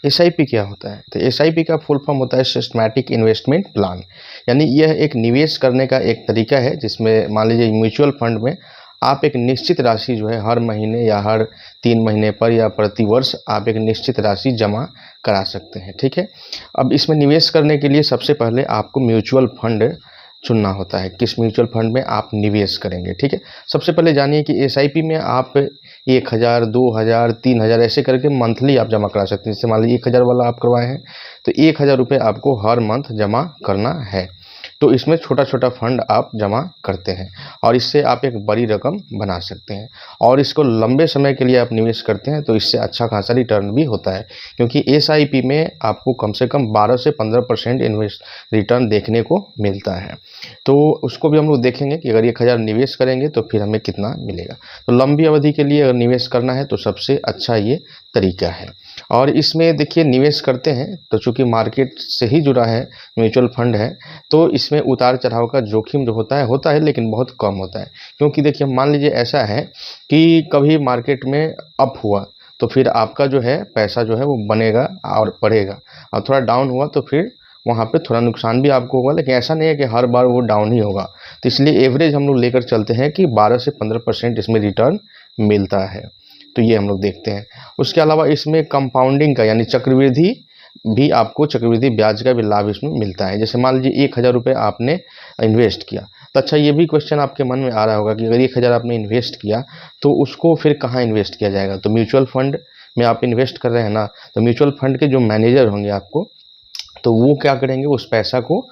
SIP क्या होता है? तो एसआईपी का फुल फॉर्म होता है सिस्टमैटिक इन्वेस्टमेंट प्लान। यानी यह एक निवेश करने का एक तरीका है जिसमें मान लीजिए म्यूचुअल फंड में आप एक निश्चित राशि जो है हर महीने या हर 3 महीने पर या प्रति वर्ष आप एक निश्चित राशि जमा करा सकते हैं, ठीक है। अब इसमें निवेश करने के लिए सबसे पहले आपको म्यूचुअल फंड चुनना होता है, किस म्यूचुअल फंड में आप निवेश करेंगे, ठीक है। सबसे पहले जानिए कि एसआईपी में आप 1000, 2000, 3000 ऐसे करके मंथली आप जमा करा सकते हैं। जैसे मान लीजिए 1000 वाला आप करवाए हैं तो 1000 रुपये आपको हर मंथ जमा करना है। तो इसमें छोटा छोटा फंड आप जमा करते हैं और इससे आप एक बड़ी रकम बना सकते हैं और इसको लंबे समय के लिए आप निवेश करते हैं तो इससे अच्छा खासा रिटर्न भी होता है, क्योंकि एसआईपी में आपको कम से कम 12 से 15% इन्वेस्ट रिटर्न देखने को मिलता है। तो उसको भी हम लोग देखेंगे कि अगर 1000 निवेश करेंगे तो फिर हमें कितना मिलेगा। तो लंबी अवधि के लिए अगर निवेश करना है तो सबसे अच्छा ये तरीका है। और इसमें देखिए निवेश करते हैं तो चूँकि मार्केट से ही जुड़ा है, म्यूचुअल फंड है, तो इसमें उतार चढ़ाव का जोखिम जो होता है लेकिन बहुत कम होता है। क्योंकि देखिए मान लीजिए ऐसा है कि कभी मार्केट में अप हुआ तो फिर आपका जो है पैसा जो है वो बनेगा और बढ़ेगा, और थोड़ा डाउन हुआ तो फिर वहाँ पे थोड़ा नुकसान भी आपको होगा, लेकिन ऐसा नहीं है कि हर बार वो डाउन ही होगा। तो इसलिए एवरेज हम लोग लेकर चलते हैं कि 12 से 15% इसमें रिटर्न मिलता है। तो ये हम लोग देखते हैं। उसके अलावा इसमें कंपाउंडिंग का यानी चक्रवृद्धि भी आपको चक्रवृद्धि ब्याज का भी लाभ इसमें मिलता है। जैसे मान लीजिए 1000 रुपये आपने इन्वेस्ट किया, तो अच्छा ये भी क्वेश्चन आपके मन में आ रहा होगा कि अगर 1000 आपने इन्वेस्ट किया तो उसको फिर कहाँ इन्वेस्ट किया जाएगा? तो म्यूचुअल फंड में आप इन्वेस्ट कर रहे हैं ना, तो म्यूचुअल फंड के जो मैनेजर होंगे आपको, तो वो क्या करेंगे, उस पैसा को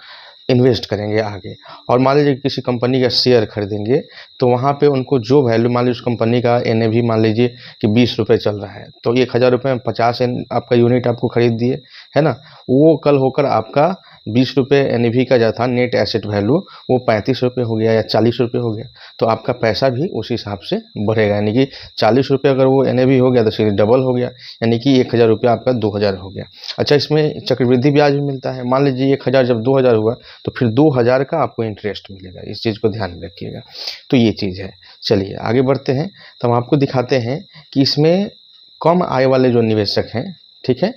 इन्वेस्ट करेंगे आगे। और मान लीजिए किसी कंपनी का शेयर खरीदेंगे तो वहाँ पे उनको जो वैल्यू, मान लीजिए उस कंपनी का एनएवी मान लीजिए कि 20 रुपये चल रहा है, तो 1000 रुपये में 50 आपका यूनिट आपको खरीद दिए, है ना। वो कल होकर आपका 20 रुपये एनएवी का जो था नेट एसेट वैल्यू वो 35 रुपये हो गया या 40 रुपये हो गया, तो आपका पैसा भी उस हिसाब से बढ़ेगा। यानी कि 40 रुपये अगर वो एनएवी हो गया तो सीधे डबल हो गया, यानी कि 1000 रुपया आपका 2000 हो गया। अच्छा, इसमें चक्रवृद्धि ब्याज भी मिलता है। मान लीजिए 1000 जब 2000 हुआ तो फिर 2000 का आपको इंटरेस्ट मिलेगा। इस चीज़ को ध्यान में रखिएगा। तो ये चीज़ है। चलिए आगे बढ़ते हैं, तो हम आपको दिखाते हैं कि इसमें कम आय वाले जो निवेशक हैं, ठीक है,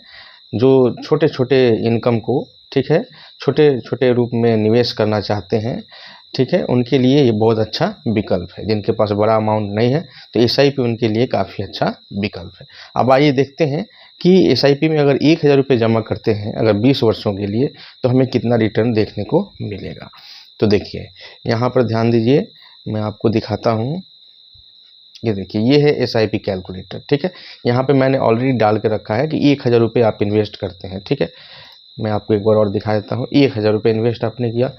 जो छोटे छोटे इनकम को, ठीक है, छोटे छोटे रूप में निवेश करना चाहते हैं, ठीक है, उनके लिए ये बहुत अच्छा विकल्प है। जिनके पास बड़ा अमाउंट नहीं है तो एसआईपी उनके लिए काफ़ी अच्छा विकल्प है। अब आइए देखते हैं कि एसआईपी में अगर 1000 रुपये जमा करते हैं अगर 20 वर्षों के लिए तो हमें कितना रिटर्न देखने को मिलेगा। तो देखिए यहाँ पर ध्यान दीजिए, मैं आपको दिखाता हूँ। ये देखिए ये है एसआईपी कैलकुलेटर, ठीक है। यहाँ पे मैंने ऑलरेडी डाल के रखा है कि 1000 रुपये आप इन्वेस्ट करते हैं, ठीक है। मैं आपको एक बार और दिखा देता हूँ। 1000 रुपये इन्वेस्ट आपने किया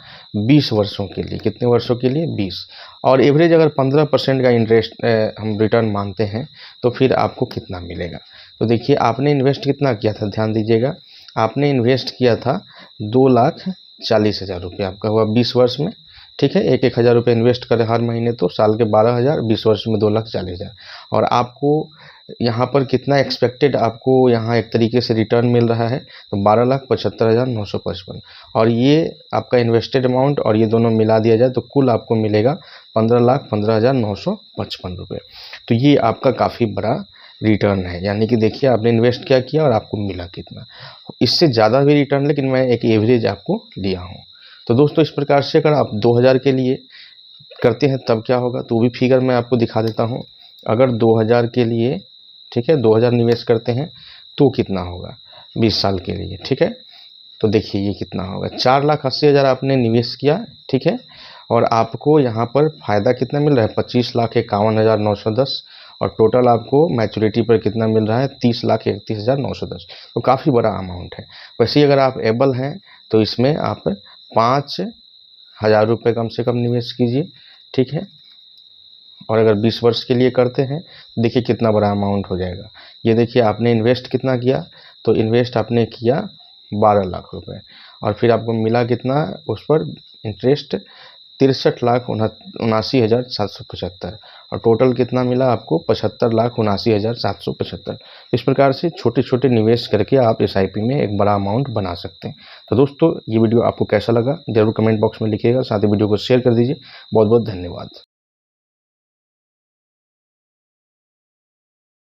20 वर्षों के लिए। कितने वर्षों के लिए? 20। और एवरेज अगर 15% का इंटरेस्ट हम रिटर्न मानते हैं तो फिर आपको कितना मिलेगा? तो देखिए आपने इन्वेस्ट कितना किया था, ध्यान दीजिएगा। आपने इन्वेस्ट किया था 2,40,000 रुपये आपका हुआ 20 वर्ष में, ठीक है। 1000 रुपये इन्वेस्ट करें हर महीने तो साल के 12,000, 20 वर्ष में 2,40,000। और आपको यहाँ पर कितना एक्सपेक्टेड आपको यहाँ एक तरीके से रिटर्न मिल रहा है, तो 12,75,955। और ये आपका इन्वेस्टेड अमाउंट और ये दोनों मिला दिया जाए तो कुल आपको मिलेगा 15,15,955 रुपये। तो ये आपका काफ़ी बड़ा रिटर्न है। यानी कि देखिए आपने इन्वेस्ट क्या किया और आपको मिला कितना। इससे ज़्यादा भी रिटर्न, लेकिन मैं एक एवरेज आपको दिया हूँ। तो दोस्तों इस प्रकार से अगर आप 2000 के लिए करते हैं तब क्या होगा, तो वो भी फिगर मैं आपको दिखा देता हूँ। अगर 2000 के लिए, ठीक है, 2000 निवेश करते हैं तो कितना होगा 20 साल के लिए, ठीक है। तो देखिए ये कितना होगा, 4,80,000 आपने निवेश किया, ठीक है। और आपको यहाँ पर फ़ायदा कितना मिल रहा है, 25,51,910। और टोटल आपको मैच्योरिटी पर कितना मिल रहा है, 30,31,910। तो काफ़ी बड़ा अमाउंट है। वैसे ही अगर आप एबल हैं तो इसमें आप 5,000 रुपये कम से कम निवेश कीजिए, ठीक है। और अगर 20 वर्ष के लिए करते हैं देखिए कितना बड़ा अमाउंट हो जाएगा। ये देखिए आपने इन्वेस्ट कितना किया, तो इन्वेस्ट आपने किया 12 लाख रुपए और फिर आपको मिला कितना उस पर इंटरेस्ट, 63,79,775। और टोटल कितना मिला आपको, 75,79,775। इस प्रकार से छोटे छोटे निवेश करके आप एसआईपी में एक बड़ा अमाउंट बना सकते हैं। तो दोस्तों ये वीडियो आपको कैसा लगा जरूर कमेंट बॉक्स में लिखिएगा, साथ ही वीडियो को शेयर कर दीजिए। बहुत बहुत धन्यवाद।